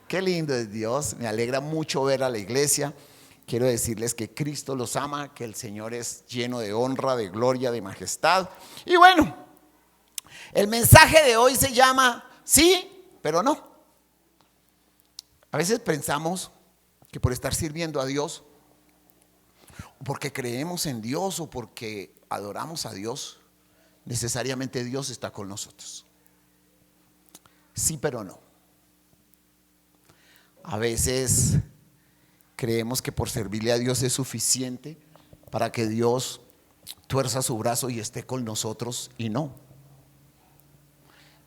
Qué lindo es Dios, me alegra mucho ver a la iglesia. Quiero decirles que Cristo los ama, que el Señor es lleno de honra, de gloria, de majestad. Y bueno, el mensaje de hoy se llama sí, pero no. A veces pensamos que por estar sirviendo a Dios, o porque creemos en Dios, o porque adoramos a Dios, necesariamente Dios está con nosotros. Sí, pero no. A veces creemos que por servirle a Dios es suficiente para que Dios tuerza su brazo y esté con nosotros, y no.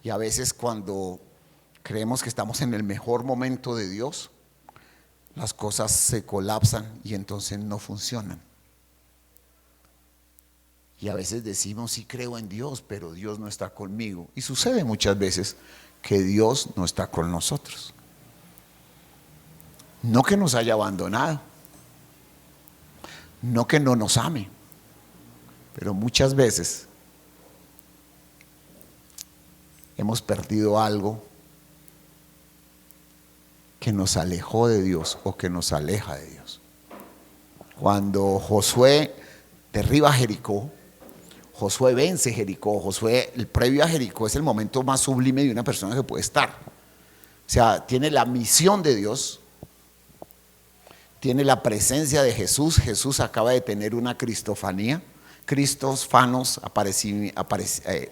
Y a veces cuando creemos que estamos en el mejor momento de Dios, las cosas se colapsan y entonces no funcionan. Y a veces decimos, sí creo en Dios, pero Dios no está conmigo. Y sucede muchas veces que Dios no está con nosotros. No que nos haya abandonado, no que no nos ame, pero muchas veces hemos perdido algo que nos alejó de Dios o que nos aleja de Dios. Cuando Josué derriba Jericó, Josué vence Jericó. Josué, el previo a Jericó, es el momento más sublime de una persona que puede estar. O sea, tiene la misión de Dios, tiene la presencia de Jesús. Jesús acaba de tener una cristofanía, cristofanos,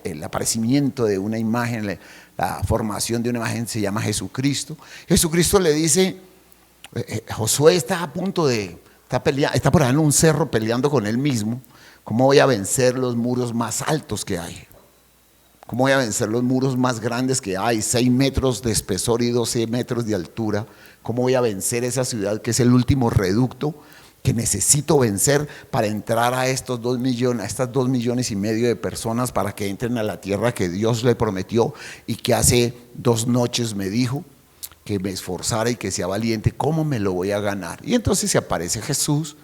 el aparecimiento de una imagen, la formación de una imagen se llama Jesucristo. Jesucristo le dice, Josué está a punto de, está por ahí en un cerro peleando con él mismo. ¿Cómo voy a vencer los muros más altos que hay? ¿Cómo voy a vencer los muros más grandes que hay? 6 metros de espesor y 12 metros de altura. ¿Cómo voy a vencer esa ciudad que es el último reducto que necesito vencer para entrar a estos 2 millones, a estas 2,5 millones de personas, para que entren a la tierra que Dios le prometió y que hace 2 noches me dijo que me esforzara y que sea valiente? ¿Cómo me lo voy a ganar? Y entonces se aparece Jesús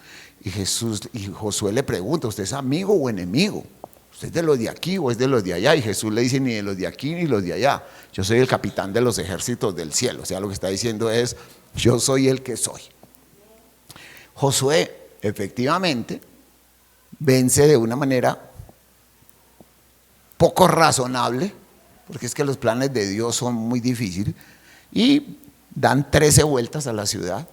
y Josué le pregunta, ¿usted es amigo o enemigo? ¿Usted es de los de aquí o es de los de allá? Y Jesús le dice, ni de los de aquí ni los de allá. Yo soy el capitán de los ejércitos del cielo. O sea, lo que está diciendo es, yo soy el que soy. Josué efectivamente vence de una manera poco razonable, porque es que los planes de Dios son muy difíciles, y dan 13 vueltas a la ciudad.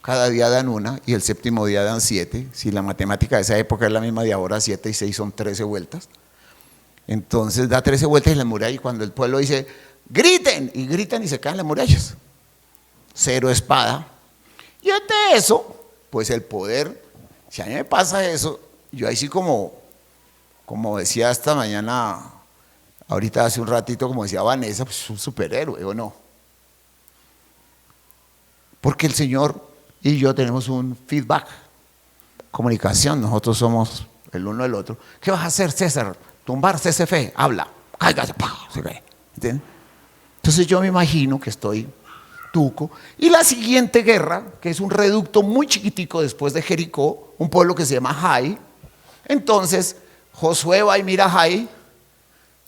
Cada día dan una y el séptimo día dan 7. Si la matemática de esa época es la misma de ahora, 7 y 6 son 13 vueltas. Entonces da 13 vueltas en la muralla, y cuando el pueblo dice, griten, y gritan y se caen las murallas. 0 espada. Y ante eso, pues el poder, si a mí me pasa eso, yo ahí sí como decía esta mañana, ahorita hace un ratito, como decía Vanessa, pues un superhéroe, ¿o no? Porque el Señor y yo tenemos un feedback, comunicación, nosotros somos el uno del otro. ¿Qué vas a hacer, César? Tumbar CCF, habla, cáigase, se cae. ¿Entiendes? Entonces yo me imagino que estoy tuco, y la siguiente guerra, que es un reducto muy chiquitico después de Jericó, un pueblo que se llama Jai. Entonces Josué va y mira a Jai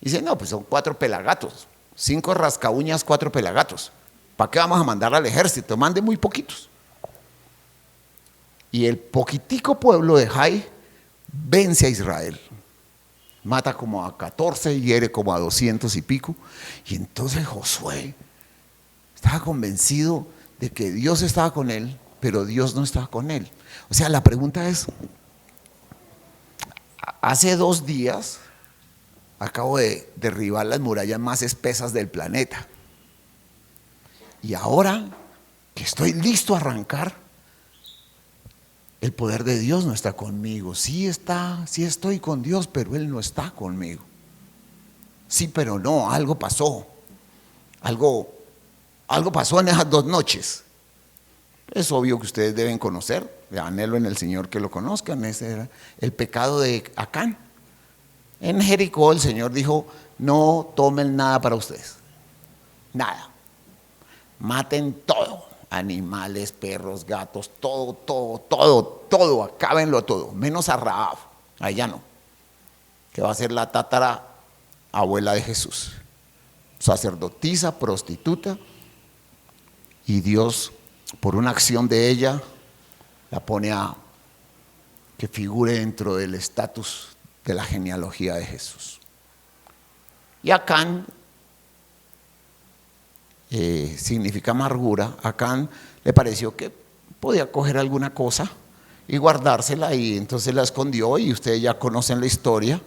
y dice, no, pues son 4 pelagatos, 5 rascaúñas, 4 pelagatos. ¿Para qué vamos a mandar al ejército? Mande muy poquitos. Y el poquitico pueblo de Jai vence a Israel. Mata como a 14 y hiere como a 200 y pico. Y entonces Josué estaba convencido de que Dios estaba con él, pero Dios no estaba con él. O sea, la pregunta es, hace 2 días acabo de derribar las murallas más espesas del planeta. Y ahora que estoy listo a arrancar, el poder de Dios no está conmigo. Sí estoy con Dios, pero Él no está conmigo. Sí, pero no, algo pasó. Algo pasó en esas 2 noches. Es obvio que ustedes deben conocer, anhelo en el Señor que lo conozcan. Ese era el pecado de Acán. En Jericó el Señor dijo, no tomen nada para ustedes, nada, maten todo, animales, perros, gatos, todo, acábenlo todo, menos a Rahab, a ella no, que va a ser la tatara abuela de Jesús, sacerdotisa, prostituta, y Dios, por una acción de ella, la pone a que figure dentro del estatus de la genealogía de Jesús. Y Acán significa amargura. Acán le pareció que podía coger alguna cosa y guardársela, y entonces la escondió, y ustedes ya conocen la historia.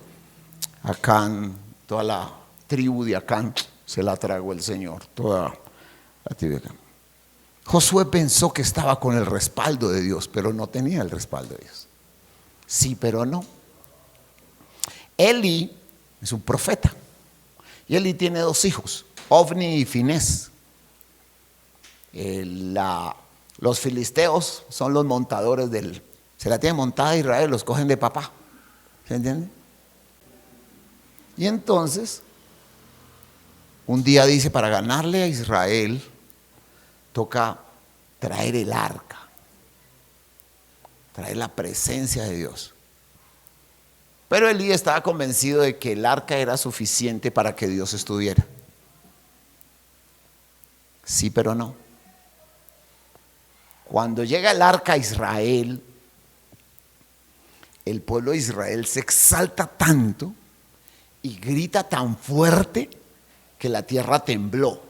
Acán, toda la tribu de Acán se la tragó el Señor, toda la tribu de Acán. Josué pensó que estaba con el respaldo de Dios, pero no tenía el respaldo de Dios. Sí, pero no. Eli es un profeta, y Eli tiene 2 hijos, Ofni y Finés. Los filisteos son los montadores se la tiene montada Israel, los cogen de papá, ¿se entiende? Y entonces un día dice, para ganarle a Israel toca traer el arca, traer la presencia de Dios. Pero Elí estaba convencido de que el arca era suficiente para que Dios estuviera. Sí, pero no. Cuando llega el arca a Israel, el pueblo de Israel se exalta tanto y grita tan fuerte que la tierra tembló.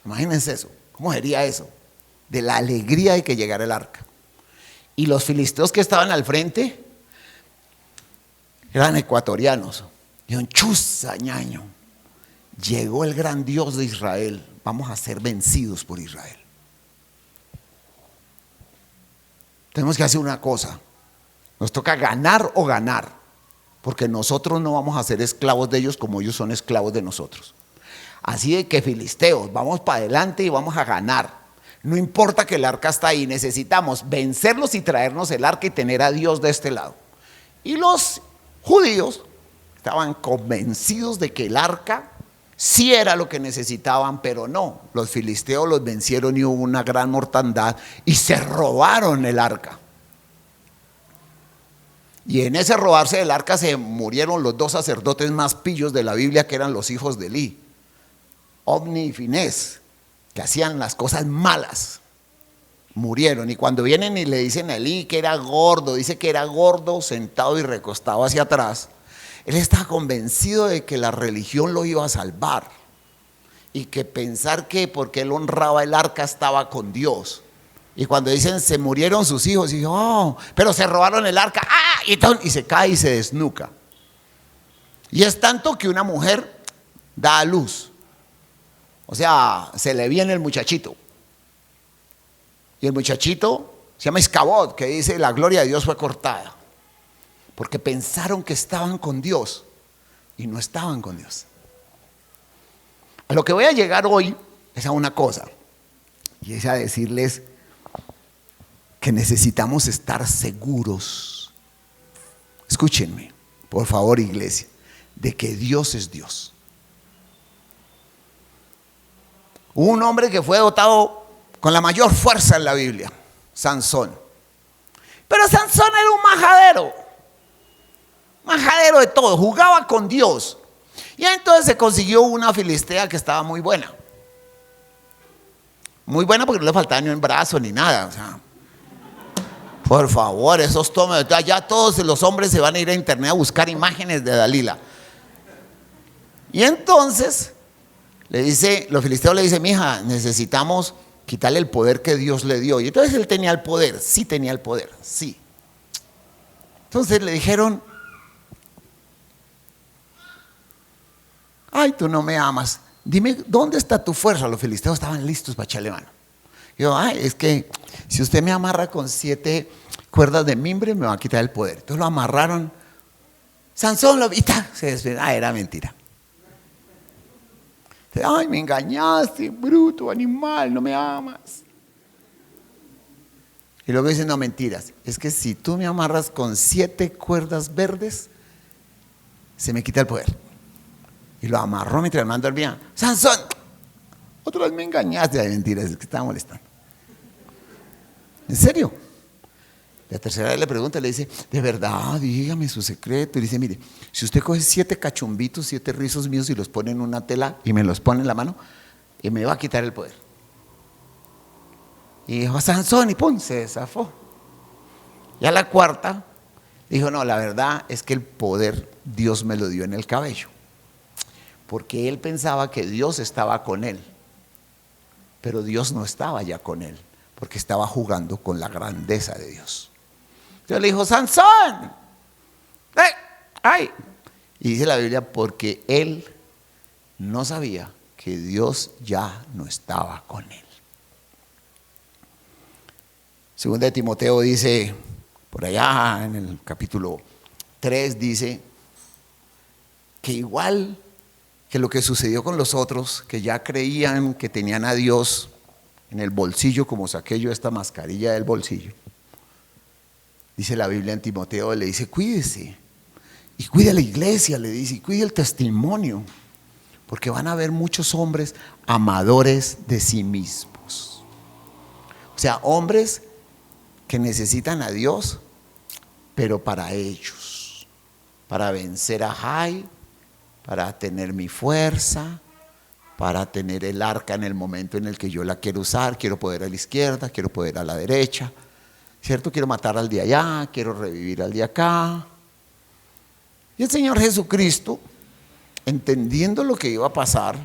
Imagínense eso. ¿Cómo sería eso? De la alegría de que llegara el arca. Y los filisteos que estaban al frente eran ecuatorianos. Dijeron, chuza, ñaño, llegó el gran Dios de Israel, vamos a ser vencidos por Israel. Tenemos que hacer una cosa, nos toca ganar o ganar, porque nosotros no vamos a ser esclavos de ellos como ellos son esclavos de nosotros. Así de que, filisteos, vamos para adelante y vamos a ganar. No importa que el arca está ahí, necesitamos vencerlos y traernos el arca y tener a Dios de este lado. Y los judíos estaban convencidos de que el arca sí era lo que necesitaban, pero no. Los filisteos los vencieron y hubo una gran mortandad y se robaron el arca. Y en ese robarse del arca se murieron los 2 sacerdotes más pillos de la Biblia, que eran los hijos de Elí, Ofni y Finés, que hacían las cosas malas. Murieron, y cuando vienen y le dicen a Elí que era gordo, dice que era gordo, sentado y recostado hacia atrás, él estaba convencido de que la religión lo iba a salvar, y que pensar que porque él honraba el arca estaba con Dios. Y cuando dicen se murieron sus hijos, y dice, oh, pero se robaron el arca, y se cae y se desnuca. Y es tanto que una mujer da a luz, o sea, se le viene el muchachito. Y el muchachito se llama Iscabod, que dice la gloria de Dios fue cortada, porque pensaron que estaban con Dios y no estaban con Dios. A lo que voy a llegar hoy es a una cosa, y es a decirles que necesitamos estar seguros, escúchenme por favor, iglesia, de que Dios es Dios. Hubo un hombre que fue dotado con la mayor fuerza en la Biblia, Sansón. Pero Sansón era un majadero de todo, jugaba con Dios. Y entonces se consiguió una filistea que estaba muy buena. Muy buena porque no le faltaba ni un brazo ni nada. O sea, por favor, esos tomes, ya todos los hombres se van a ir a internet a buscar imágenes de Dalila. Y entonces los filisteos le dicen, mija, necesitamos quitarle el poder que Dios le dio. Y entonces él tenía el poder, sí tenía el poder, sí. Entonces le dijeron, ay, tú no me amas, dime, ¿dónde está tu fuerza? Los filisteos estaban listos para echarle mano. Yo, ay, es que si usted me amarra con 7 cuerdas de mimbre, me va a quitar el poder. Entonces lo amarraron. Sansón lo vita, se despedió. Era mentira. Ay, me engañaste, bruto, animal, no me amas. Y luego dicen, no, mentiras. Es que si tú me amarras con 7 cuerdas verdes, se me quita el poder. Y lo amarró mientras el man dormía. Sansón, otra vez me engañaste. Ay, mentiras, es que estaba molestando. ¿En serio? La tercera vez le pregunta, le dice, de verdad, dígame su secreto. Y dice, mire, si usted coge 7 cachumbitos, 7 rizos míos y los pone en una tela y me los pone en la mano, y me va a quitar el poder. Y dijo, Sansón, y pum, se zafó. Y a la cuarta, dijo, no, la verdad es que el poder Dios me lo dio en el cabello. Porque él pensaba que Dios estaba con él. Pero Dios no estaba ya con él, porque estaba jugando con la grandeza de Dios. Entonces le dijo, Sansón, ¡ay! Y dice la Biblia, porque él no sabía que Dios ya no estaba con él. Segunda de Timoteo dice, por allá en el capítulo 3 dice, que igual que lo que sucedió con los otros, que ya creían que tenían a Dios en el bolsillo, como saqué yo esta mascarilla del bolsillo. Dice la Biblia en Timoteo, le dice, cuídese, y cuide a la iglesia, le dice, y cuide el testimonio, porque van a haber muchos hombres amadores de sí mismos. O sea, hombres que necesitan a Dios, pero para ellos, para vencer a Jai, para tener mi fuerza, para tener el arca en el momento en el que yo la quiero usar. Quiero poder a la izquierda, quiero poder a la derecha, ¿cierto? Quiero matar al de allá, quiero revivir al de acá. Y el Señor Jesucristo, entendiendo lo que iba a pasar,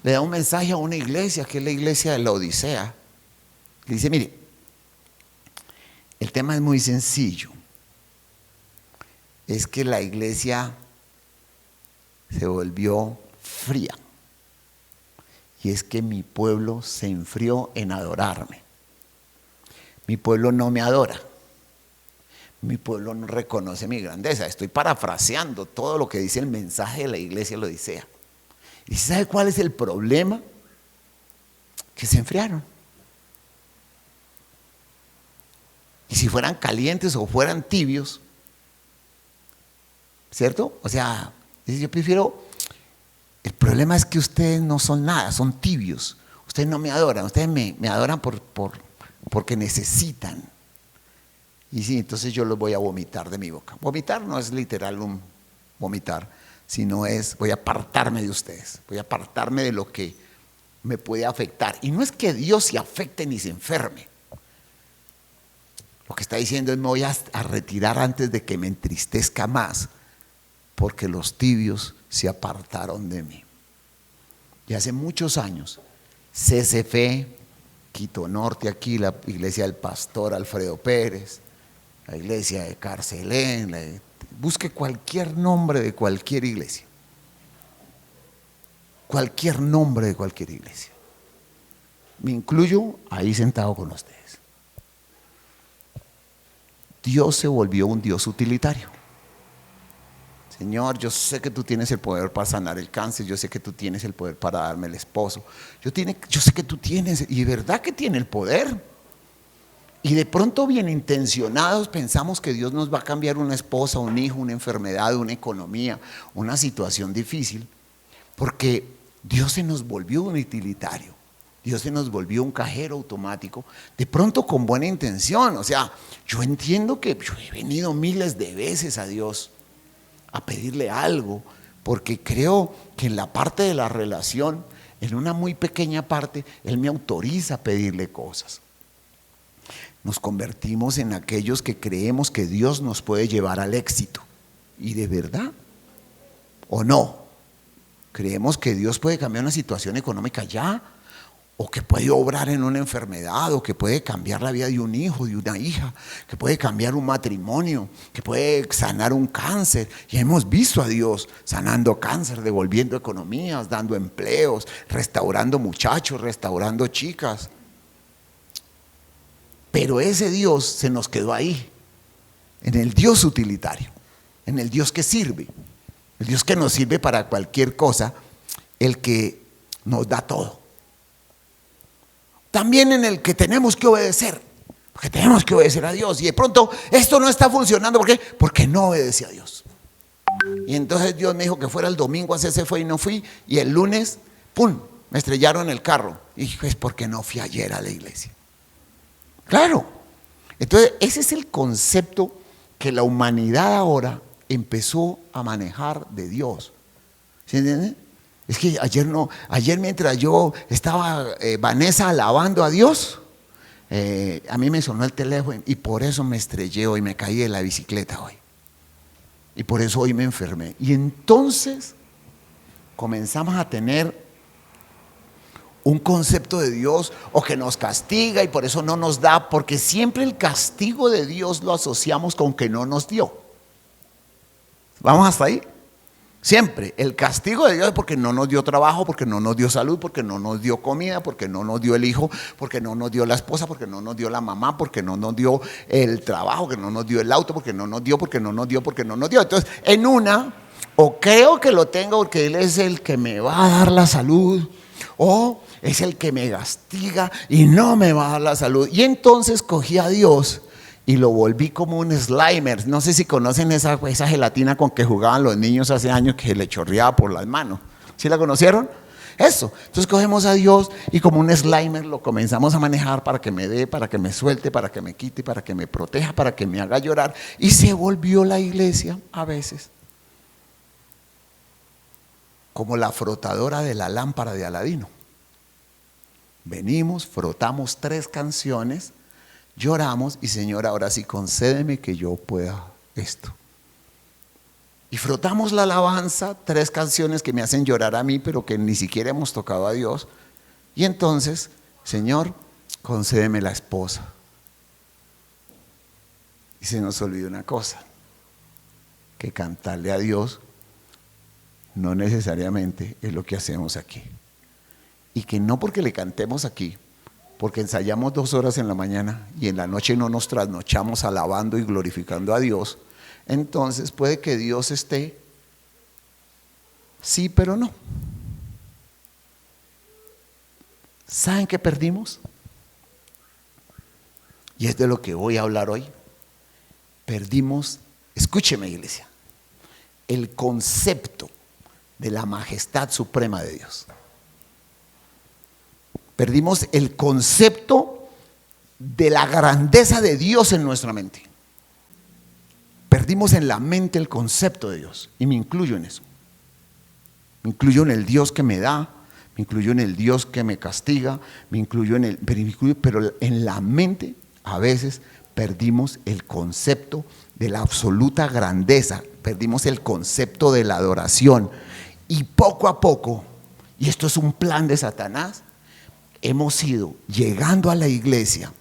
le da un mensaje a una iglesia, que es la iglesia de la Odisea. Le dice, mire, el tema es muy sencillo. Es que la iglesia se volvió fría. Y es que mi pueblo se enfrió en adorarme. Mi pueblo no me adora. Mi pueblo no reconoce mi grandeza. Estoy parafraseando todo lo que dice el mensaje de la iglesia lo Odisea. ¿Y sabe cuál es el problema? Que se enfriaron. Y si fueran calientes o fueran tibios, ¿cierto? O sea, yo prefiero. El problema es que ustedes no son nada, son tibios. Ustedes no me adoran, ustedes me adoran porque necesitan. Y sí, entonces yo los voy a vomitar de mi boca. Vomitar no es literal un vomitar, sino es voy a apartarme de ustedes, voy a apartarme de lo que me puede afectar. Y no es que Dios se afecte ni se enferme. Lo que está diciendo es me voy a retirar antes de que me entristezca más, porque los tibios se apartaron de mí. Y hace muchos años, CCF, Quito Norte, aquí la iglesia del pastor Alfredo Pérez, la iglesia de Carcelén, busque cualquier nombre de cualquier iglesia. Cualquier nombre de cualquier iglesia. Me incluyo ahí sentado con ustedes. Dios se volvió un Dios utilitario. Señor, yo sé que tú tienes el poder para sanar el cáncer, yo sé que tú tienes el poder para darme el esposo, yo sé que tú tienes, y de verdad que tiene el poder. Y de pronto bien intencionados pensamos que Dios nos va a cambiar una esposa, un hijo, una enfermedad, una economía, una situación difícil, porque Dios se nos volvió un utilitario. Dios se nos volvió un cajero automático, de pronto con buena intención. O sea, yo entiendo que yo he venido miles de veces a Dios a pedirle algo, porque creo que en la parte de la relación, en una muy pequeña parte, Él me autoriza a pedirle cosas. Nos convertimos en aquellos que creemos que Dios nos puede llevar al éxito. ¿Y de verdad? ¿O no? ¿Creemos que Dios puede cambiar una situación económica ya? ¿O que puede obrar en una enfermedad? ¿O que puede cambiar la vida de un hijo, de una hija? ¿Que puede cambiar un matrimonio? ¿Que puede sanar un cáncer? Y hemos visto a Dios sanando cáncer, devolviendo economías, dando empleos, restaurando muchachos, restaurando chicas. Pero ese Dios se nos quedó ahí, en el Dios utilitario, en el Dios que sirve, el Dios que nos sirve para cualquier cosa, el que nos da todo. También en el que tenemos que obedecer, porque tenemos que obedecer a Dios. Y de pronto esto no está funcionando, ¿por qué? Porque no obedece a Dios. Y entonces Dios me dijo que fuera el domingo a CCF y no fui, y el lunes, ¡pum!, me estrellaron el carro. Y dije, es porque no fui ayer a la iglesia. Claro. Entonces ese es el concepto que la humanidad ahora empezó a manejar de Dios. ¿Sí entienden? Es que ayer mientras yo estaba Vanessa alabando a Dios, a mí me sonó el teléfono y por eso me estrellé hoy, me caí de la bicicleta hoy. Y por eso hoy me enfermé. Y entonces comenzamos a tener un concepto de Dios o que nos castiga y por eso no nos da, porque siempre el castigo de Dios lo asociamos con que no nos dio. ¿Vamos hasta ahí? Siempre el castigo de Dios es porque no nos dio trabajo, porque no nos dio salud, porque no nos dio comida, porque no nos dio el hijo, porque no nos dio la esposa, porque no nos dio la mamá, porque no nos dio el trabajo, que no nos dio el auto, porque no nos dio, porque no nos dio, porque no nos dio. Entonces, en una, o creo que lo tengo porque Él es el que me va a dar la salud, o es el que me castiga y no me va a dar la salud. Y entonces cogí a Dios y lo volví como un Slimer. No sé si conocen esa gelatina con que jugaban los niños hace años que le chorreaba por las manos. ¿Sí la conocieron? Eso. Entonces cogemos a Dios y como un Slimer lo comenzamos a manejar para que me dé, para que me suelte, para que me quite, para que me proteja, para que me haga llorar. Y se volvió la iglesia a veces como la frotadora de la lámpara de Aladino. Venimos, frotamos 3 canciones, lloramos y Señor, ahora sí concédeme que yo pueda esto. Y frotamos la alabanza, 3 canciones que me hacen llorar a mí, pero que ni siquiera hemos tocado a Dios. Y entonces, Señor, concédeme la esposa. Y se nos olvidó una cosa, que cantarle a Dios no necesariamente es lo que hacemos aquí. Y que no porque le cantemos aquí, porque ensayamos 2 horas en la mañana y en la noche no nos trasnochamos alabando y glorificando a Dios, entonces puede que Dios esté, sí, pero no. ¿Saben qué perdimos? Y es de lo que voy a hablar hoy. Perdimos, escúcheme iglesia, el concepto de la majestad suprema de Dios. Perdimos el concepto de la grandeza de Dios en nuestra mente. Perdimos en la mente el concepto de Dios. Y me incluyo en eso. Me incluyo en el Dios que me da, me incluyo en el Dios que me castiga, me incluyo en el, pero en la mente a veces perdimos el concepto de la absoluta grandeza, perdimos el concepto de la adoración. Y poco a poco, y esto es un plan de Satanás, hemos ido llegando a la iglesia,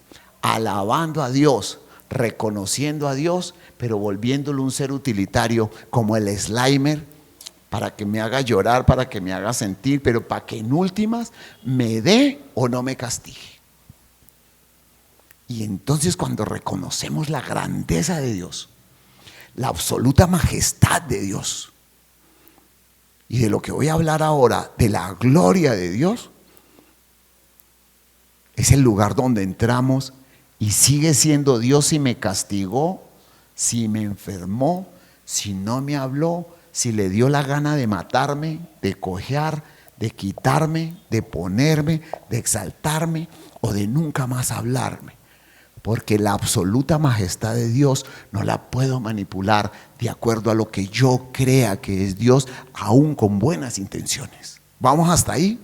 alabando a Dios, reconociendo a Dios, pero volviéndolo un ser utilitario como el Slimer, para que me haga llorar, para que me haga sentir, pero para que en últimas me dé o no me castigue. Y entonces cuando reconocemos la grandeza de Dios, la absoluta majestad de Dios, y de lo que voy a hablar ahora, de la gloria de Dios, es el lugar donde entramos y sigue siendo Dios si me castigó, si me enfermó, si no me habló, si le dio la gana de matarme, de cojear, de quitarme, de ponerme, de exaltarme o de nunca más hablarme. Porque la absoluta majestad de Dios no la puedo manipular de acuerdo a lo que yo crea que es Dios, aún con buenas intenciones. ¿Vamos hasta ahí?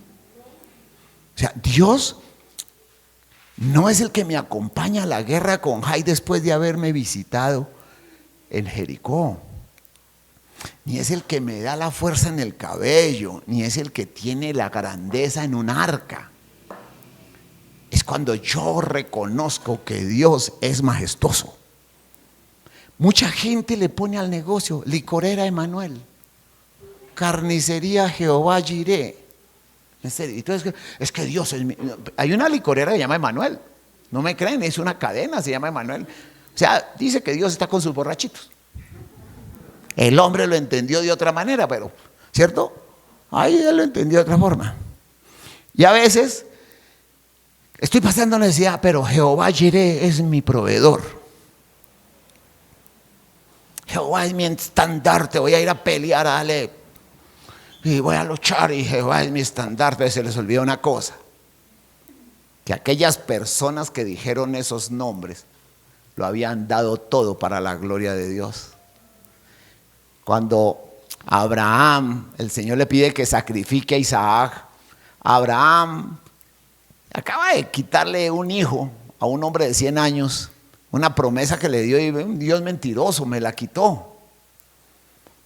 O sea, Dios no es el que me acompaña a la guerra con Jai después de haberme visitado en Jericó. Ni es el que me da la fuerza en el cabello, ni es el que tiene la grandeza en un arca. Es cuando yo reconozco que Dios es majestuoso. Mucha gente le pone al negocio licorera Emanuel, carnicería Jehová Jireh. En serio, entonces, es que Dios es hay una licorera que se llama Emanuel. No me creen, es una cadena, se llama Emanuel. O sea, dice que Dios está con sus borrachitos. El hombre lo entendió de otra manera, pero, ¿cierto? Ahí él lo entendió de otra forma. Y a veces estoy pasando necesidad, pero Jehová Jireh es mi proveedor. Jehová es mi estandarte, voy a ir a pelear a Ale y voy a luchar y Jehová es mi estandarte. Se les olvida una cosa, que aquellas personas que dijeron esos nombres lo habían dado todo para la gloria de Dios. Cuando Abraham, el Señor le pide que sacrifique a Isaac, Abraham acaba de quitarle un hijo a un hombre de 100 años una promesa que le dio y un Dios mentiroso me la quitó. O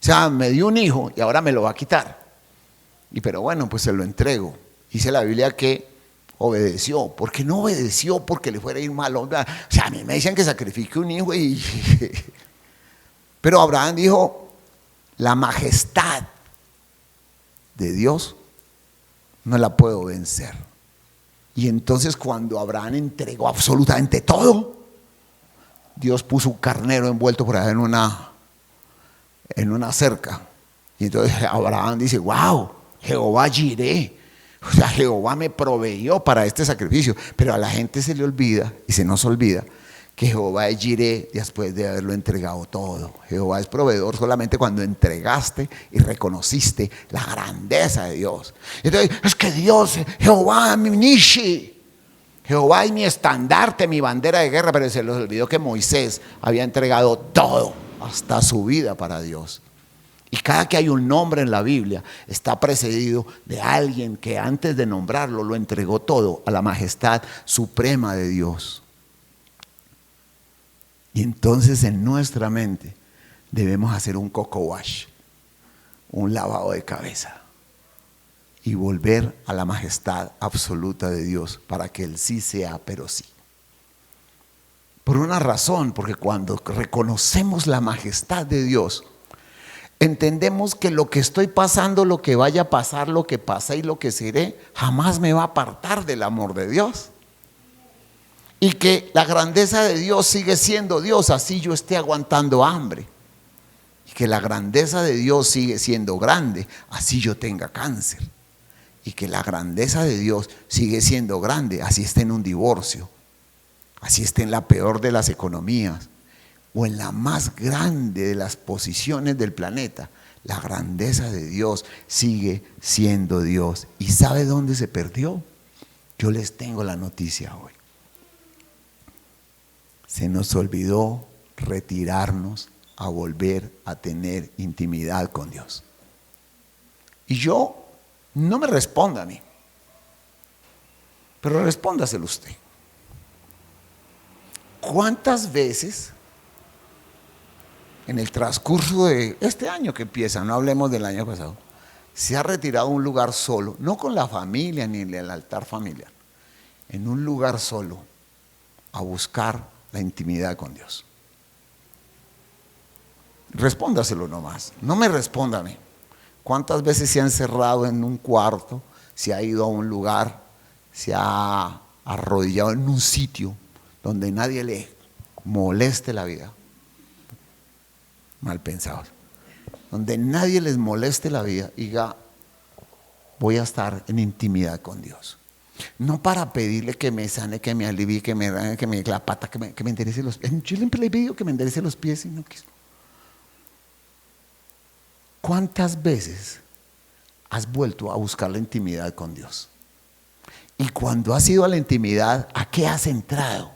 sea, me dio un hijo y ahora me lo va a quitar. Pero bueno, pues se lo entrego. Dice la Biblia que obedeció. ¿Por qué no obedeció? Porque le fuera a ir mal. O sea, a mí me dicen que sacrifique un hijo y... Pero Abraham dijo, la majestad de Dios no la puedo vencer. Y entonces cuando Abraham entregó absolutamente todo, Dios puso un carnero envuelto por allá en una cerca. Y entonces Abraham dice, wow, Jehová Jireh. O sea, Jehová me proveyó para este sacrificio. Pero a la gente se le olvida y se nos olvida que Jehová es Jireh después de haberlo entregado todo. Jehová es proveedor solamente cuando entregaste y reconociste la grandeza de Dios. Entonces, es que Dios, Jehová, mi Nishi, Jehová es mi estandarte, mi bandera de guerra. Pero se les olvidó que Moisés había entregado todo, hasta su vida para Dios. Y cada que hay un nombre en la Biblia está precedido de alguien que antes de nombrarlo lo entregó todo a la majestad suprema de Dios. Y entonces en nuestra mente debemos hacer un coco wash, un lavado de cabeza y volver a la majestad absoluta de Dios para que Él sí sea, pero sí. Por una razón, porque cuando reconocemos la majestad de Dios, entendemos que lo que estoy pasando, lo que vaya a pasar, lo que pasa y lo que seré, jamás me va a apartar del amor de Dios. Y que la grandeza de Dios sigue siendo Dios, así yo esté aguantando hambre. Y que la grandeza de Dios sigue siendo grande, así yo tenga cáncer. Y que la grandeza de Dios sigue siendo grande, así esté en un divorcio, así esté en la peor de las economías o en la más grande de las posiciones del planeta. La grandeza de Dios sigue siendo Dios. ¿Y sabe dónde se perdió? Yo les tengo la noticia hoy. Se nos olvidó retirarnos a volver a tener intimidad con Dios. Y yo, no me responda a mí, pero respóndaselo usted. ¿Cuántas veces en el transcurso de este año que empieza, no hablemos del año pasado, se ha retirado a un lugar solo, no con la familia ni en el altar familiar, en un lugar solo, a buscar la intimidad con Dios? Respóndaselo nomás, no me responda a mí. ¿Cuántas veces se ha encerrado en un cuarto, se ha ido a un lugar, se ha arrodillado en un sitio donde nadie le moleste la vida? Mal pensados. Donde nadie les moleste la vida y diga, voy a estar en intimidad con Dios. No para pedirle que me sane, que me alivie, que me dé la pata, que me enderece los pies. Yo siempre le he pedido que me enderece los pies y no quiso. ¿Cuántas veces has vuelto a buscar la intimidad con Dios? Y cuando has ido a la intimidad, ¿a qué has entrado?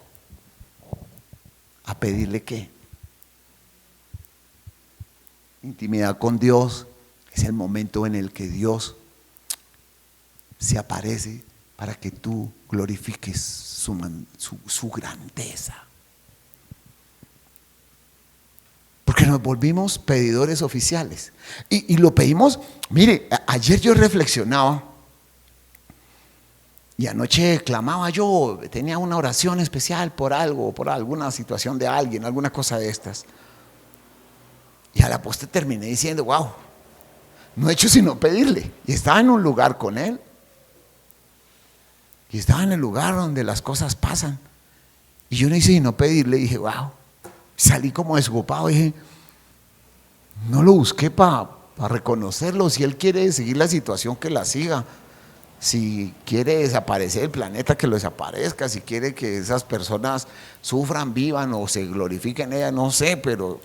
¿A pedirle qué? Intimidad con Dios es el momento en el que Dios se aparece para que tú glorifiques su grandeza. Porque nos volvimos pedidores oficiales. Y lo pedimos, mire, ayer yo reflexionaba y anoche clamaba yo, tenía una oración especial por algo, por alguna situación de alguien, alguna cosa de estas. Y a la postre terminé diciendo, wow, no he hecho sino pedirle. Y estaba en un lugar con Él. Y estaba en el lugar donde las cosas pasan. Y yo no hice sino pedirle. Y dije, wow. Salí como desocupado. Dije, no lo busqué para reconocerlo. Si Él quiere seguir la situación, que la siga. Si quiere desaparecer el planeta, que lo desaparezca. Si quiere que esas personas sufran, vivan o se glorifiquen en ellas, no sé, pero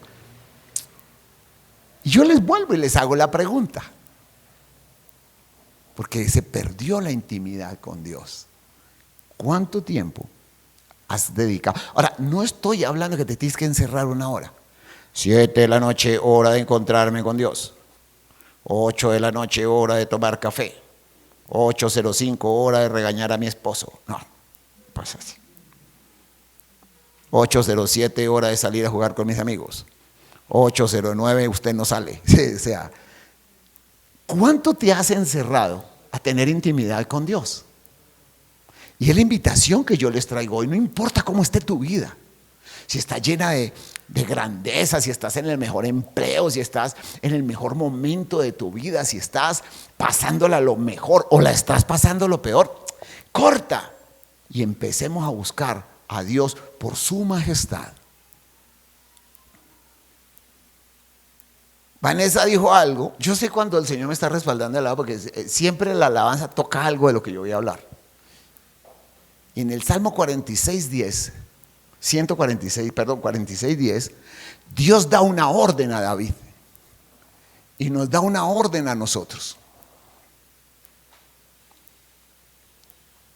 yo les vuelvo y les hago la pregunta. Porque se perdió la intimidad con Dios. ¿Cuánto tiempo has dedicado? Ahora, no estoy hablando que te tienes que encerrar una hora. 7 de la noche, hora de encontrarme con Dios. 8 de la noche, hora de tomar café. 8:05, hora de regañar a mi esposo. No, pasa así. 8:07 hora de salir a jugar con mis amigos. 8:09 usted no sale. O sea, ¿cuánto te has encerrado a tener intimidad con Dios? Y es la invitación que yo les traigo hoy. No importa cómo esté tu vida, si está llena de grandeza, si estás en el mejor empleo, si estás en el mejor momento de tu vida, si estás pasándola lo mejor o la estás pasando lo peor, corta y empecemos a buscar a Dios por su majestad. Vanessa dijo algo. Yo sé cuando el Señor me está respaldando al lado, porque siempre la alabanza toca algo de lo que yo voy a hablar. Y en el Salmo 46:10, 46:10, Dios da una orden a David y nos da una orden a nosotros.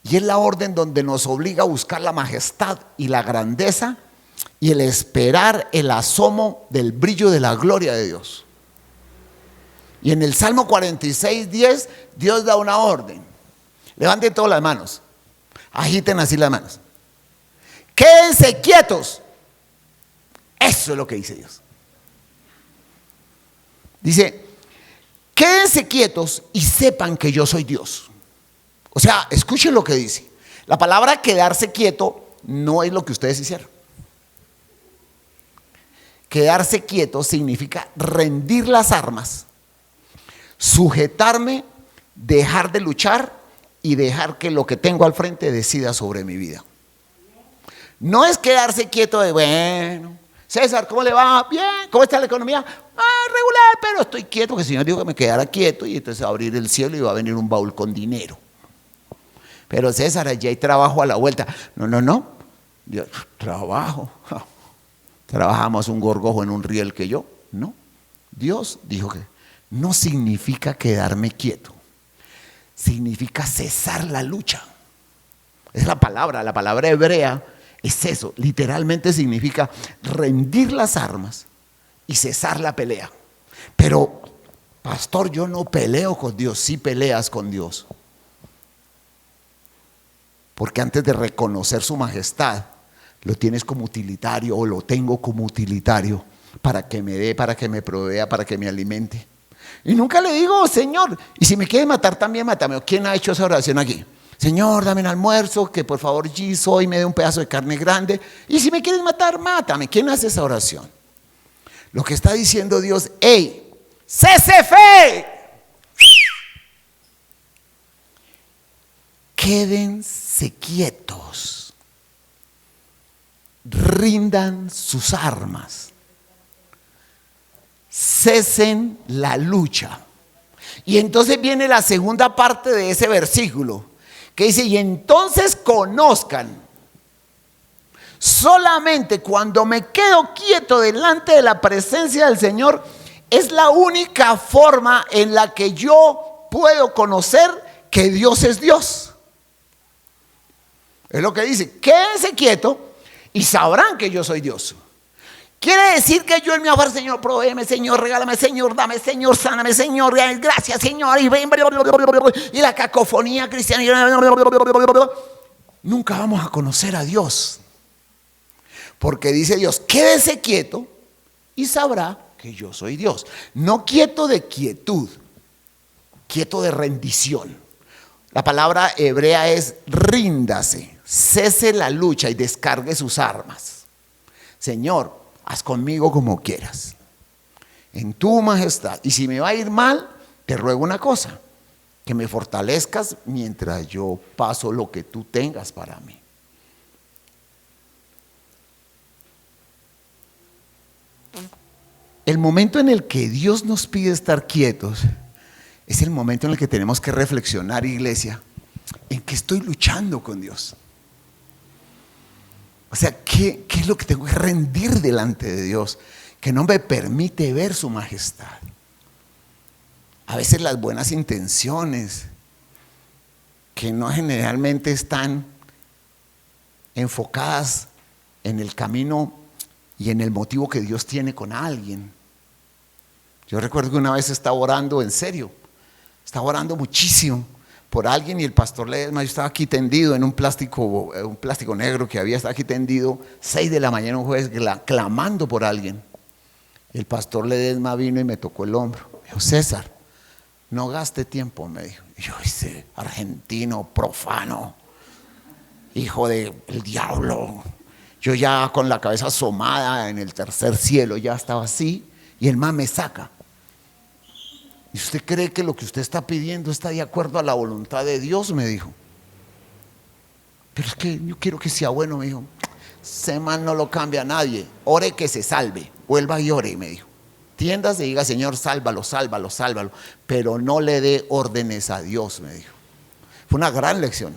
Y es la orden donde nos obliga a buscar la majestad y la grandeza y el esperar el asomo del brillo de la gloria de Dios. Y en el Salmo 46:10 Dios da una orden. Levanten todas las manos, agiten así las manos. Quédense quietos. Eso es lo que dice Dios. Dice, quédense quietos y sepan que yo soy Dios. O sea, escuchen lo que dice. La palabra quedarse quieto no es lo que ustedes hicieron. Quedarse quieto significa rendir las armas, sujetarme, dejar de luchar y dejar que lo que tengo al frente decida sobre mi vida. No es quedarse quieto de, bueno, César, ¿cómo le va? Bien. ¿Cómo está la economía? Regular, pero estoy quieto, porque el Señor dijo que me quedara quieto y entonces va a abrir el cielo y va a venir un baúl con dinero. Pero César, allí hay trabajo a la vuelta. No. Yo trabajo. ¿Trabajamos un gorgojo en un riel que yo? No. Dios dijo que no significa quedarme quieto. Significa cesar la lucha. Es la palabra hebrea es eso. Literalmente significa rendir las armas y cesar la pelea. Pero, pastor, yo no peleo con Dios. Sí peleas con Dios. Porque antes de reconocer su majestad, lo tienes como utilitario o lo tengo como utilitario para que me dé, para que me provea, para que me alimente. Y nunca le digo, Señor, y si me quieres matar también, mátame. ¿Quién ha hecho esa oración aquí? Señor, dame el almuerzo, que por favor hoy me dé un pedazo de carne grande. Y si me quieres matar, mátame. ¿Quién hace esa oración? Lo que está diciendo Dios, ¡ey! ¡Cese fe! Quédense quietos. Rindan sus armas. Cesen la lucha. Y entonces viene la segunda parte de ese versículo, que dice, y entonces conozcan, solamente cuando me quedo quieto delante de la presencia del Señor, es la única forma en la que yo puedo conocer que Dios es Dios. Es lo que dice, quédense quietos y sabrán que yo soy Dios. Quiere decir que yo en mi afán, Señor, provéeme, Señor, regálame, Señor, dame, Señor, sáname, Señor, gracias, Señor, y la cacofonía cristiana, nunca vamos a conocer a Dios. Porque dice Dios, quédese quieto y sabrá que yo soy Dios. No quieto de quietud, quieto de rendición. La palabra hebrea es ríndase, cese la lucha y descargue sus armas. Señor, haz conmigo como quieras, en tu majestad. Y si me va a ir mal, te ruego una cosa, que me fortalezcas mientras yo paso lo que tú tengas para mí. El momento en el que Dios nos pide estar quietos es el momento en el que tenemos que reflexionar, iglesia, en que estoy luchando con Dios. O sea, ¿qué es lo que tengo que rendir delante de Dios? Que no me permite ver su majestad. A veces las buenas intenciones, que no generalmente están enfocadas en el camino y en el motivo que Dios tiene con alguien. Yo recuerdo que una vez estaba orando, en serio, estaba orando muchísimo por alguien y el pastor Ledesma, yo estaba aquí tendido en un plástico negro que había, estaba aquí tendido, 6 de la mañana un jueves, clamando por alguien. El pastor Ledesma vino y me tocó el hombro. Me dijo, César, no gaste tiempo, me dijo. Y yo, ese argentino profano, hijo del diablo. Yo ya con la cabeza asomada en el tercer cielo, ya estaba así, y el man me saca. ¿Y usted cree que lo que usted está pidiendo está de acuerdo a la voluntad de Dios? Me dijo. Pero es que yo quiero que sea bueno, me dijo. Ese man no lo cambia a nadie. Ore que se salve. Vuelva y ore, me dijo. Tiendas y diga, Señor, sálvalo, sálvalo, sálvalo. Pero no le dé órdenes a Dios, me dijo. Fue una gran lección.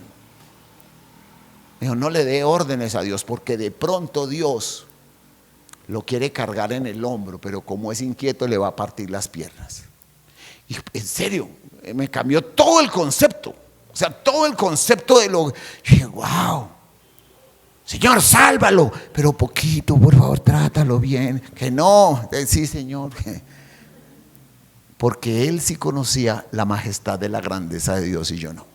Me dijo, no le dé órdenes a Dios, porque de pronto Dios lo quiere cargar en el hombro, pero como es inquieto le va a partir las piernas. Y en serio, me cambió todo el concepto. O sea, todo el concepto de lo... Yo dije, wow, Señor, sálvalo, pero poquito, por favor, trátalo bien. Que no, sí, Señor. Porque él sí conocía la majestad de la grandeza de Dios y yo no.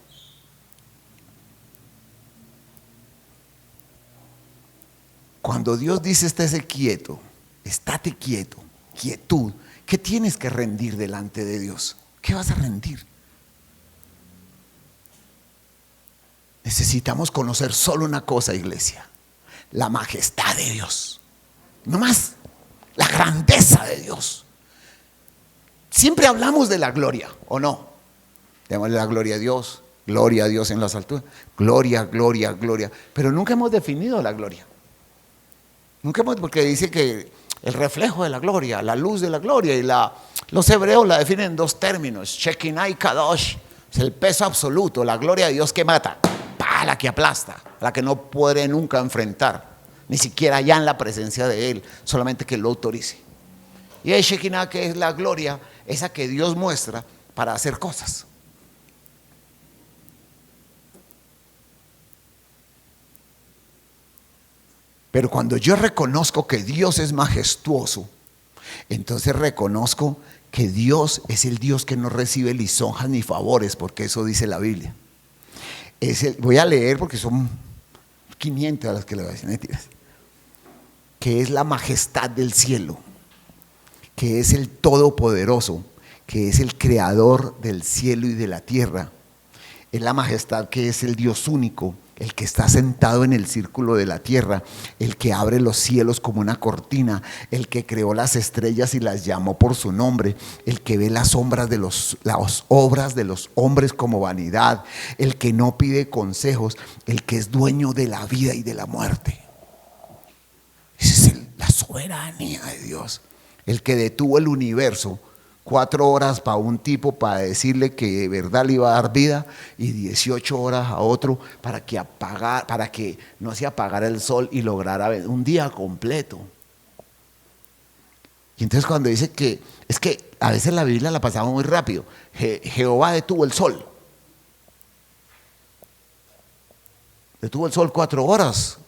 Cuando Dios dice estése quieto, estate quieto, quietud, ¿qué tienes que rendir delante de Dios? ¿Qué vas a rendir? Necesitamos conocer solo una cosa, iglesia: la majestad de Dios. No más, la grandeza de Dios. Siempre hablamos de la gloria, ¿o no? Démosle la gloria a Dios en las alturas. Gloria, gloria, gloria. Pero nunca hemos definido la gloria. Nunca hemos, porque dice que el reflejo de la gloria, la luz de la gloria, y los hebreos la definen en 2 términos: Shekinah y Kadosh. Es el peso absoluto, la gloria de Dios que mata, la que aplasta, la que no puede nunca enfrentar, ni siquiera ya en la presencia de Él, solamente que lo autorice. Y el Shekinah, que es la gloria, esa que Dios muestra para hacer cosas. Pero cuando yo reconozco que Dios es majestuoso, entonces reconozco que Dios es el Dios que no recibe lisonjas ni favores, porque eso dice la Biblia. Voy a leer porque son 500 a las que le voy a decir, mentiras. Que es la majestad del cielo, que es el todopoderoso, que es el creador del cielo y de la tierra. Es la majestad que es el Dios único, el que está sentado en el círculo de la tierra, el que abre los cielos como una cortina, el que creó las estrellas y las llamó por su nombre, el que ve las obras de los hombres como vanidad, el que no pide consejos, el que es dueño de la vida y de la muerte. Esa es la soberanía de Dios, el que detuvo el universo 4 horas para un tipo para decirle que de verdad le iba a dar vida, y 18 horas a otro para que no se apagara el sol y lograra un día completo. Y entonces cuando dice que es que a veces la Biblia la pasaba muy rápido. Jehová detuvo el sol. Detuvo el sol 4 horas.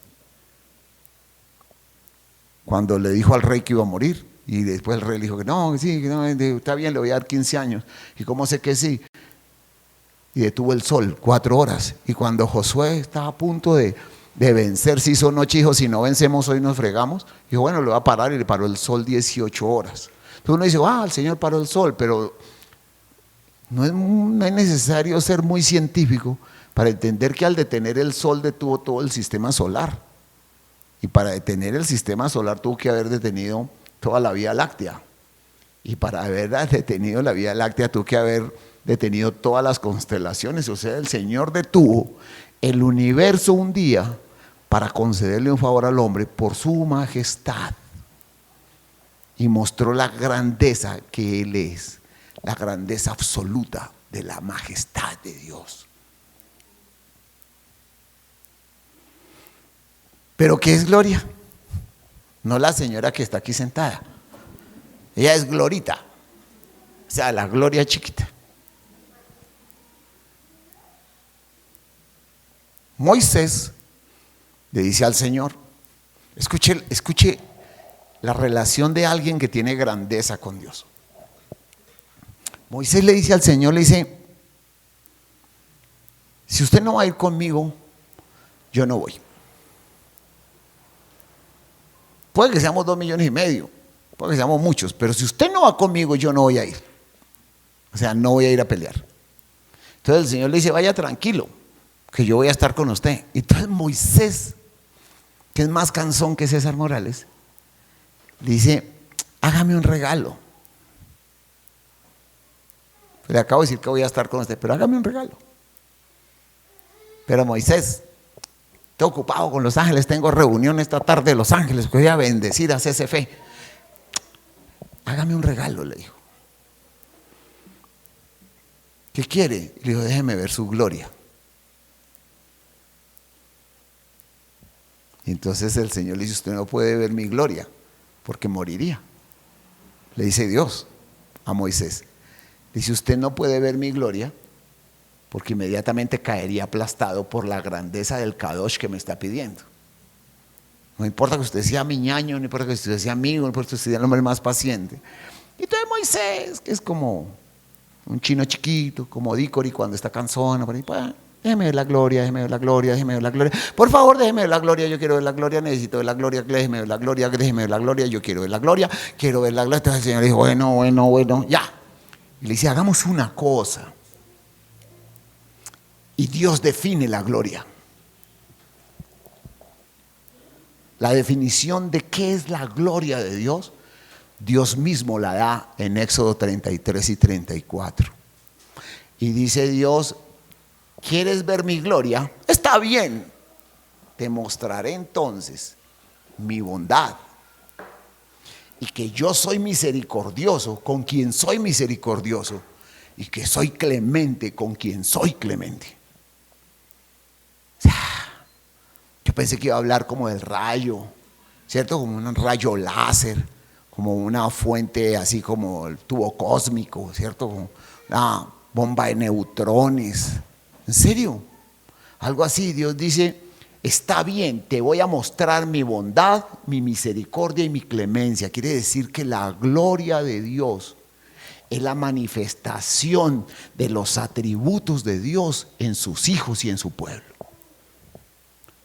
Cuando le dijo al rey que iba a morir. Y después el rey le dijo que no, sí, que no, está bien, le voy a dar 15 años. ¿Y cómo sé que sí? Y detuvo el sol 4 horas. Y cuando Josué estaba a punto de vencer, si hizo noche, dijo, si no vencemos hoy nos fregamos. Dijo, bueno, le va a parar, y le paró el sol 18 horas. Entonces uno dice, el Señor paró el sol, pero no es necesario ser muy científico para entender que al detener el sol detuvo todo el sistema solar. Y para detener el sistema solar tuvo que haber detenido toda la Vía Láctea, y para haber detenido la Vía Láctea tuvo que haber detenido todas las constelaciones. O sea, el Señor detuvo el universo un día para concederle un favor al hombre por su majestad, y mostró la grandeza que Él es, la grandeza absoluta de la majestad de Dios. ¿Pero qué es gloria? No la señora que está aquí sentada. Ella es glorita. O sea, la gloria chiquita. Moisés le dice al Señor, escuche la relación de alguien que tiene grandeza con Dios. Moisés le dice al Señor, le dice, si usted no va a ir conmigo, yo no voy. Puede que seamos 2,5 millones, puede que seamos muchos, pero si usted no va conmigo, yo no voy a ir. O sea, no voy a ir a pelear. Entonces el Señor le dice, vaya tranquilo, que yo voy a estar con usted. Y entonces Moisés, que es más cansón que César Morales, le dice, hágame un regalo. Le acabo de decir que voy a estar con usted, pero hágame un regalo. Pero Moisés, estoy ocupado con Los Ángeles, tengo reunión esta tarde de Los Ángeles, que voy a bendecir a CCF. Hágame un regalo, le dijo. ¿Qué quiere? Le dijo, déjeme ver su gloria. Y entonces el Señor le dice, usted no puede ver mi gloria, porque moriría. Le dice Dios a Moisés. Dice, usted no puede ver mi gloria, porque inmediatamente caería aplastado por la grandeza del Kadosh que me está pidiendo. No importa que usted sea mi ñaño, no importa que usted sea amigo, no importa que usted sea el hombre más paciente. Y entonces Moisés, que es como un chino chiquito, como Dícori cuando está cansón, pues, déjeme ver la gloria, déjeme ver la gloria, déjeme ver la gloria. Por favor, déjeme ver la gloria, yo quiero ver la gloria, necesito ver la gloria, déjeme ver la gloria, déjeme ver la gloria, yo quiero ver la gloria, quiero ver la gloria. Entonces el Señor dijo, bueno, ya. Y le dice, hagamos una cosa. Y Dios define la gloria. La definición de qué es la gloria de Dios, Dios mismo la da en Éxodo 33 y 34. Y dice Dios, ¿quieres ver mi gloria? Está bien, te mostraré entonces mi bondad. Y que yo soy misericordioso con quien soy misericordioso. Y que soy clemente con quien soy clemente. Yo pensé que iba a hablar como del rayo, ¿cierto? Como un rayo láser, como una fuente así como el tubo cósmico, ¿cierto? Como una bomba de neutrones. ¿En serio? Algo así. Dios dice, está bien, te voy a mostrar mi bondad, mi misericordia y mi clemencia. Quiere decir que la gloria de Dios es la manifestación de los atributos de Dios en sus hijos y en su pueblo.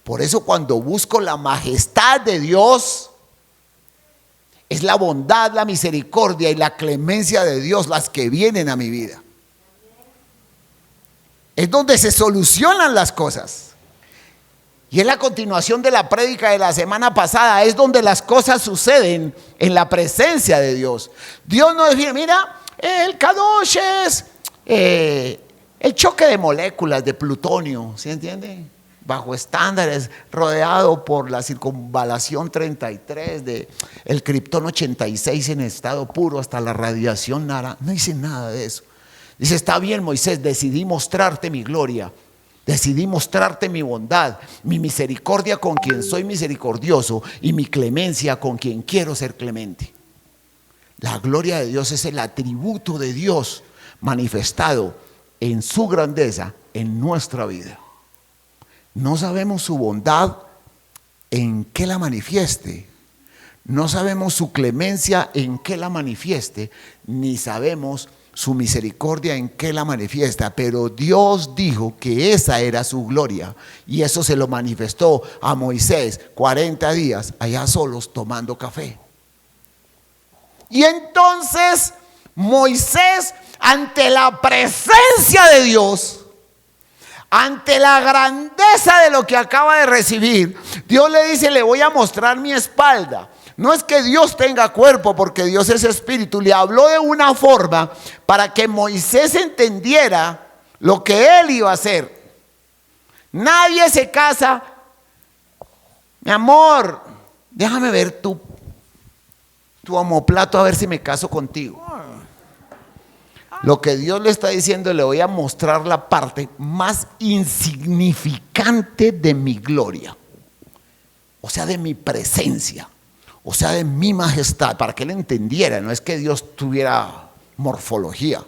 Por eso cuando busco la majestad de Dios, es la bondad, la misericordia y la clemencia de Dios las que vienen a mi vida. Es donde se solucionan las cosas. Y es la continuación de la prédica de la semana pasada. Es donde las cosas suceden en la presencia de Dios. Dios no dice, mira, el Kadosh es el choque de moléculas de plutonio, ¿sí entiende? Bajo estándares, rodeado por la circunvalación 33 de el criptón 86 en estado puro hasta la radiación naranja. No dice nada de eso. Dice, está bien, Moisés, decidí mostrarte mi gloria, decidí mostrarte mi bondad, mi misericordia con quien soy misericordioso y mi clemencia con quien quiero ser clemente. La gloria de Dios es el atributo de Dios manifestado en su grandeza en nuestra vida. No sabemos su bondad en qué la manifieste, no sabemos su clemencia en qué la manifieste, ni sabemos su misericordia en qué la manifiesta, pero Dios dijo que esa era su gloria y eso se lo manifestó a Moisés 40 días allá solos tomando café. Y entonces Moisés, ante la presencia de Dios, ante la grandeza de lo que acaba de recibir, Dios le dice, le voy a mostrar mi espalda. No es que Dios tenga cuerpo, porque Dios es espíritu. Le habló de una forma para que Moisés entendiera lo que él iba a hacer. Nadie se casa, mi amor, déjame ver tu omoplato a ver si me caso contigo. Lo que Dios le está diciendo, le voy a mostrar la parte más insignificante de mi gloria, o sea, de mi presencia, o sea, de mi majestad, para que él entendiera. No es que Dios tuviera morfología,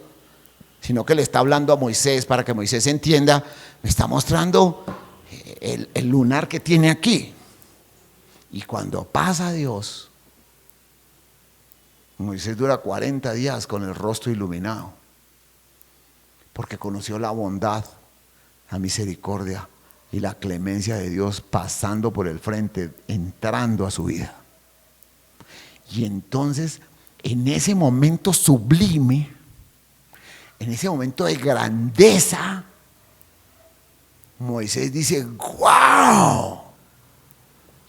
sino que le está hablando a Moisés para que Moisés entienda. Me está mostrando el lunar que tiene aquí. Y cuando pasa Dios, Moisés dura 40 días con el rostro iluminado, porque conoció la bondad, la misericordia y la clemencia de Dios pasando por el frente, entrando a su vida. Y entonces, en ese momento sublime, en ese momento de grandeza, Moisés dice, ¡wow!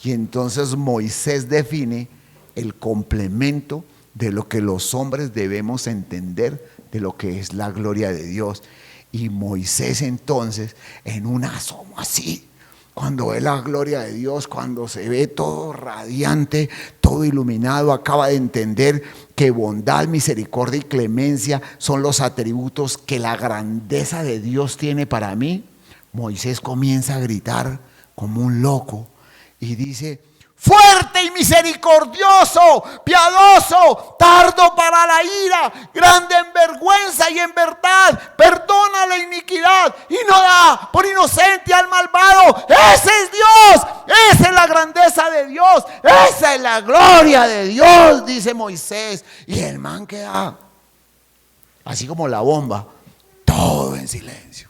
Y entonces Moisés define el complemento de lo que los hombres debemos entender de lo que es la gloria de Dios. Y Moisés entonces, en un asomo así, cuando ve la gloria de Dios, cuando se ve todo radiante, todo iluminado, acaba de entender que bondad, misericordia y clemencia son los atributos que la grandeza de Dios tiene para mí. Moisés comienza a gritar como un loco y dice: fuerte y misericordioso, piadoso, tardo para la ira, grande en vergüenza y en verdad, perdona la iniquidad y no da por inocente al malvado. Ese es Dios, esa es la grandeza de Dios, esa es la gloria de Dios, dice Moisés. Y el man queda así como la bomba, todo en silencio.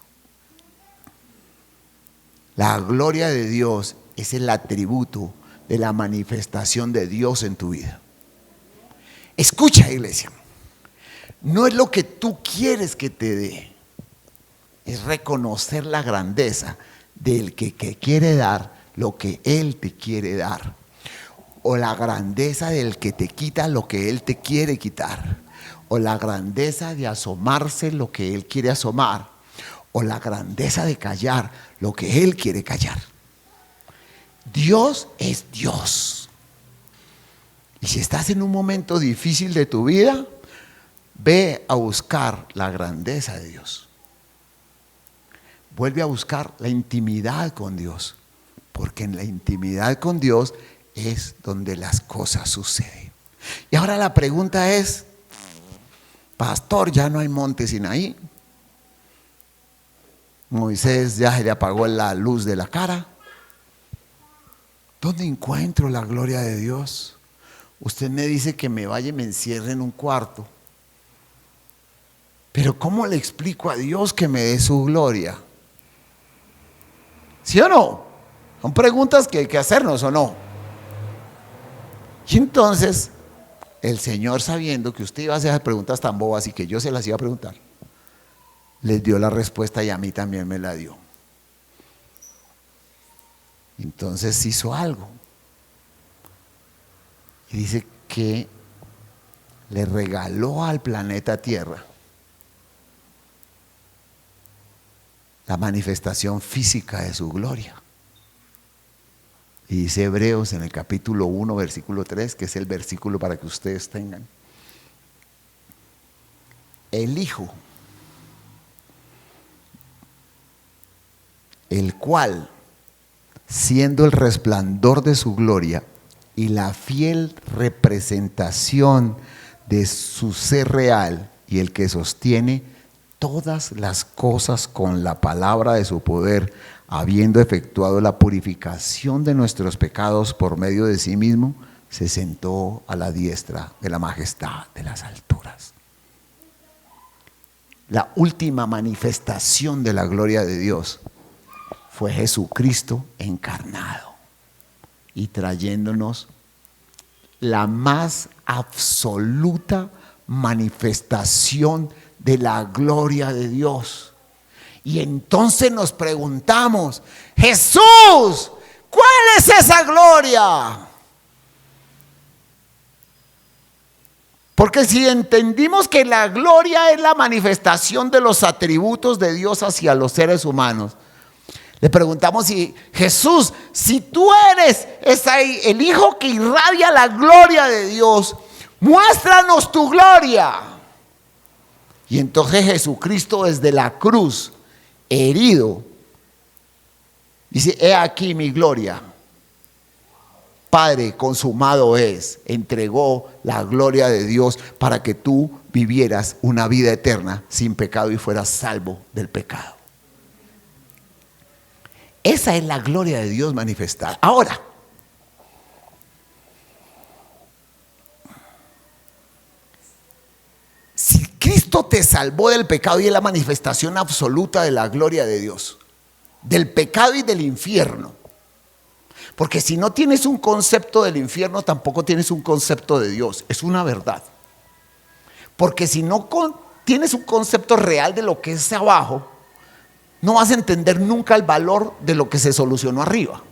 La gloria de Dios es el atributo de la manifestación de Dios en tu vida. Escucha, iglesia, no es lo que tú quieres que te dé, es reconocer la grandeza del que quiere dar lo que Él te quiere dar, o la grandeza del que te quita lo que Él te quiere quitar, o la grandeza de asomarse lo que Él quiere asomar, o la grandeza de callar lo que Él quiere callar. Dios es Dios. Y si estás en un momento difícil de tu vida, ve a buscar la grandeza de Dios. Vuelve a buscar la intimidad con Dios, porque en la intimidad con Dios es donde las cosas suceden. Y ahora la pregunta es: pastor, ya no hay monte Sinaí. Moisés ya se le apagó la luz de la cara. ¿Dónde encuentro la gloria de Dios? Usted me dice que me vaya y me encierre en un cuarto. Pero ¿cómo le explico a Dios que me dé su gloria? ¿Sí o no? Son preguntas que hay que hacernos, ¿o no? Y entonces, el Señor, sabiendo que usted iba a hacer esas preguntas tan bobas y que yo se las iba a preguntar, les dio la respuesta y a mí también me la dio. Entonces hizo algo. Y dice que le regaló al planeta Tierra la manifestación física de su gloria. Y dice Hebreos en el capítulo 1, versículo 3, que es el versículo para que ustedes tengan: el Hijo, el cual, siendo el resplandor de su gloria y la fiel representación de su ser real, y el que sostiene todas las cosas con la palabra de su poder, habiendo efectuado la purificación de nuestros pecados por medio de sí mismo, se sentó a la diestra de la majestad de las alturas. La última manifestación de la gloria de Dios fue Jesucristo encarnado y trayéndonos la más absoluta manifestación de la gloria de Dios. Y entonces nos preguntamos: Jesús, ¿cuál es esa gloria? Porque si entendimos que la gloria es la manifestación de los atributos de Dios hacia los seres humanos, le preguntamos: si Jesús, si tú eres el Hijo que irradia la gloria de Dios, muéstranos tu gloria. Y entonces Jesucristo, desde la cruz, herido, dice: he aquí mi gloria. Padre, consumado es. Entregó la gloria de Dios para que tú vivieras una vida eterna sin pecado y fueras salvo del pecado. Esa es la gloria de Dios manifestada. Ahora, si Cristo te salvó del pecado y es la manifestación absoluta de la gloria de Dios, del pecado y del infierno. Porque si no tienes un concepto del infierno, tampoco tienes un concepto de Dios. Es una verdad. Porque si no tienes un concepto real de lo que es abajo, no vas a entender nunca el valor de lo que se solucionó arriba.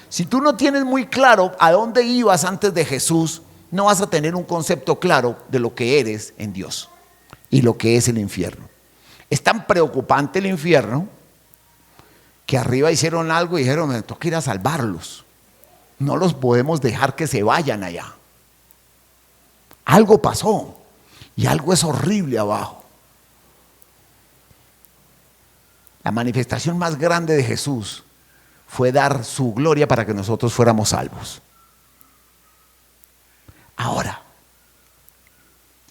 Si tú no tienes muy claro a dónde ibas antes de Jesús, no vas a tener un concepto claro de lo que eres en Dios y lo que es el infierno. Es tan preocupante el infierno que arriba hicieron algo y dijeron: me toca ir a salvarlos. No los podemos dejar que se vayan allá. Algo pasó y algo es horrible abajo. La manifestación más grande de Jesús fue dar su gloria para que nosotros fuéramos salvos. Ahora,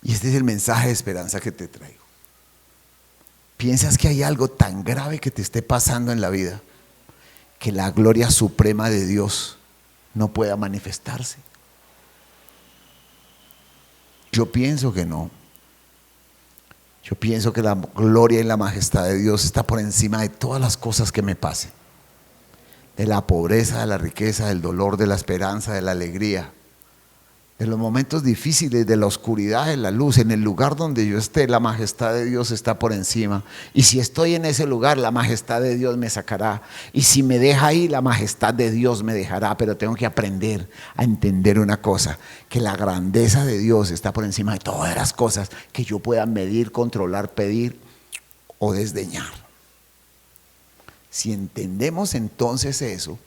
y este es el mensaje de esperanza que te traigo. ¿Piensas que hay algo tan grave que te esté pasando en la vida que la gloria suprema de Dios no pueda manifestarse? Yo pienso que no. Yo pienso que la gloria y la majestad de Dios está por encima de todas las cosas que me pasen. De la pobreza, de la riqueza, del dolor, de la esperanza, de la alegría, de los momentos difíciles, de la oscuridad, de la luz. En el lugar donde yo esté, la majestad de Dios está por encima. Y si estoy en ese lugar, la majestad de Dios me sacará. Y si me deja ahí, la majestad de Dios me dejará. Pero tengo que aprender a entender una cosa: que la grandeza de Dios está por encima de todas las cosas que yo pueda medir, controlar, pedir o desdeñar. Si entendemos entonces eso,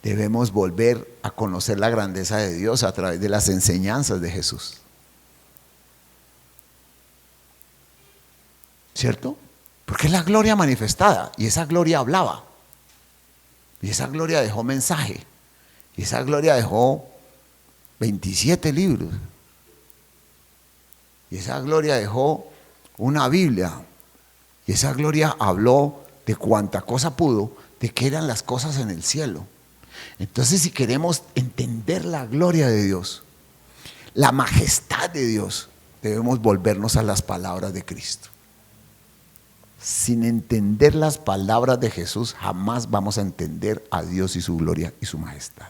debemos volver a conocer la grandeza de Dios a través de las enseñanzas de Jesús. ¿Cierto? Porque es la gloria manifestada, y esa gloria hablaba, y esa gloria dejó mensaje, y esa gloria dejó 27 libros, y esa gloria dejó una Biblia, y esa gloria habló de cuanta cosa pudo, de qué eran las cosas en el cielo. Entonces, si queremos entender la gloria de Dios, la majestad de Dios, debemos volvernos a las palabras de Cristo. Sin entender las palabras de Jesús, jamás vamos a entender a Dios y su gloria y su majestad.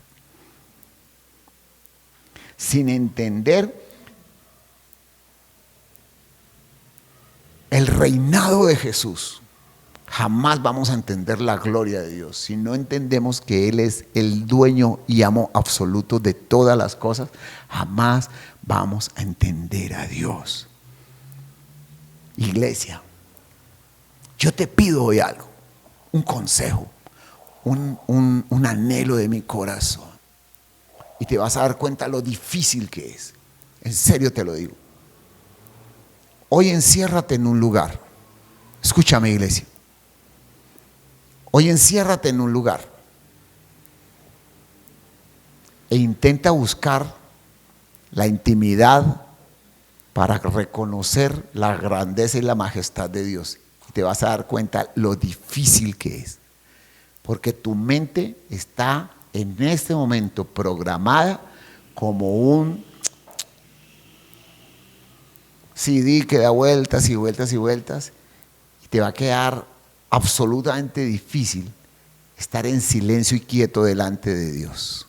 Sin entender el reinado de Jesús, jamás vamos a entender la gloria de Dios. Si no entendemos que Él es el dueño y amo absoluto de todas las cosas, jamás vamos a entender a Dios. Iglesia, yo te pido hoy algo, un consejo, un anhelo de mi corazón. Y te vas a dar cuenta lo difícil que es. En serio te lo digo. Hoy enciérrate en un lugar. Escúchame, iglesia. Hoy enciérrate en un lugar e intenta buscar la intimidad para reconocer la grandeza y la majestad de Dios. Y te vas a dar cuenta lo difícil que es. Porque tu mente está en este momento programada como un CD que da vueltas y vueltas y vueltas, y te va a quedar absolutamente difícil estar en silencio y quieto delante de Dios.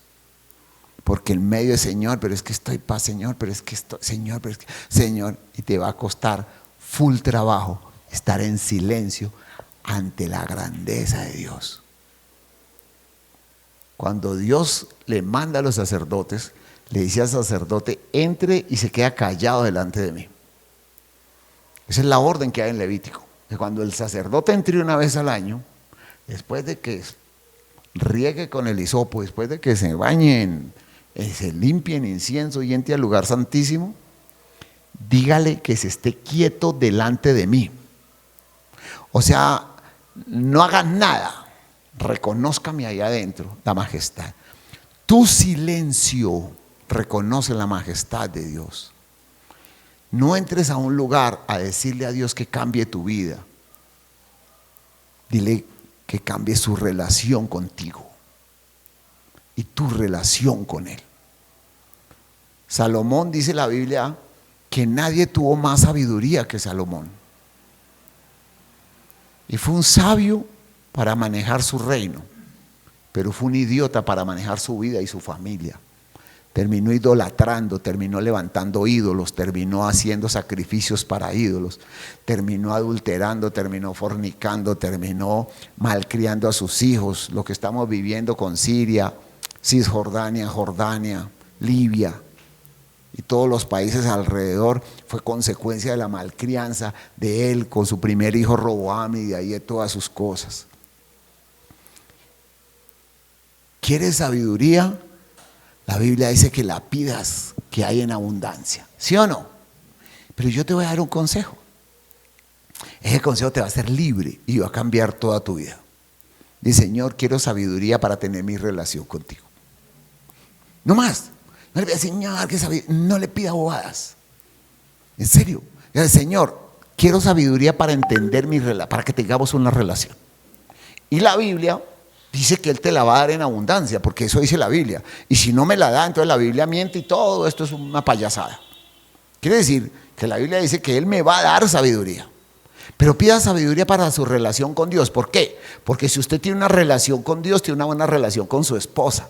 Porque en medio de Señor, pero es que estoy paz, Señor, pero es que estoy, Señor, pero es que, Señor, y te va a costar full trabajo estar en silencio ante la grandeza de Dios. Cuando Dios le manda a los sacerdotes, le dice al sacerdote: entre y se queda callado delante de mí. Esa es la orden que hay en Levítico. Que cuando el sacerdote entre una vez al año, después de que riegue con el hisopo, después de que se bañen, se limpien incienso y entre al lugar santísimo, dígale que se esté quieto delante de mí. O sea, no hagas nada, reconózcame allá adentro la majestad. Tu silencio reconoce la majestad de Dios. No entres a un lugar a decirle a Dios que cambie tu vida. Dile que cambie su relación contigo y tu relación con Él. Salomón, dice la Biblia, que nadie tuvo más sabiduría que Salomón. Y fue un sabio para manejar su reino, pero fue un idiota para manejar su vida y su familia. Terminó idolatrando, terminó levantando ídolos, terminó haciendo sacrificios para ídolos, terminó adulterando, terminó fornicando, terminó malcriando a sus hijos. Lo que estamos viviendo con Siria, Cisjordania, Jordania, Libia y todos los países alrededor fue consecuencia de la malcrianza de él con su primer hijo Roboam y de ahí de todas sus cosas. ¿Quieres sabiduría? La Biblia dice que la pidas, que hay en abundancia. ¿Sí o no? Pero yo te voy a dar un consejo. Ese consejo te va a hacer libre y va a cambiar toda tu vida. Dice, Señor, quiero sabiduría para tener mi relación contigo. No más. No le pida, Señor, que sabiduría. No le pida bobadas. En serio. Dice, Señor, quiero sabiduría para entender mi relación, para que tengamos una relación. Y la Biblia dice que Él te la va a dar en abundancia, porque eso dice la Biblia. Y si no me la da, entonces la Biblia miente y todo esto es una payasada. Quiere decir que la Biblia dice que Él me va a dar sabiduría. Pero pida sabiduría para su relación con Dios. ¿Por qué? Porque si usted tiene una relación con Dios, tiene una buena relación con su esposa,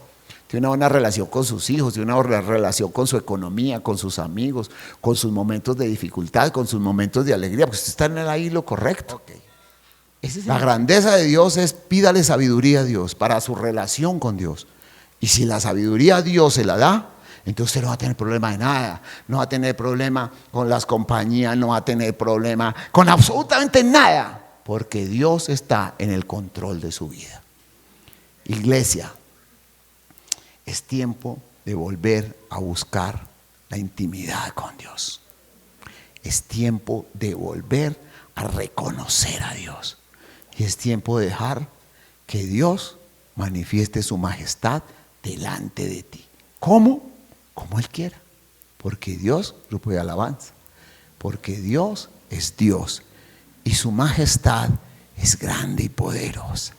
tiene una buena relación con sus hijos, tiene una buena relación con su economía, con sus amigos, con sus momentos de dificultad, con sus momentos de alegría, porque usted está en el hilo correcto. Okay. La grandeza de Dios es pídale sabiduría a Dios para su relación con Dios. Y si la sabiduría a Dios se la da, entonces usted no va a tener problema de nada. No va a tener problema con las compañías, no va a tener problema con absolutamente nada. Porque Dios está en el control de su vida. Iglesia, es tiempo de volver a buscar la intimidad con Dios. Es tiempo de volver a reconocer a Dios. Y es tiempo de dejar que Dios manifieste su majestad delante de ti. ¿Cómo? Como Él quiera. Porque Dios, grupo de alabanza, porque Dios es Dios y su majestad es grande y poderosa.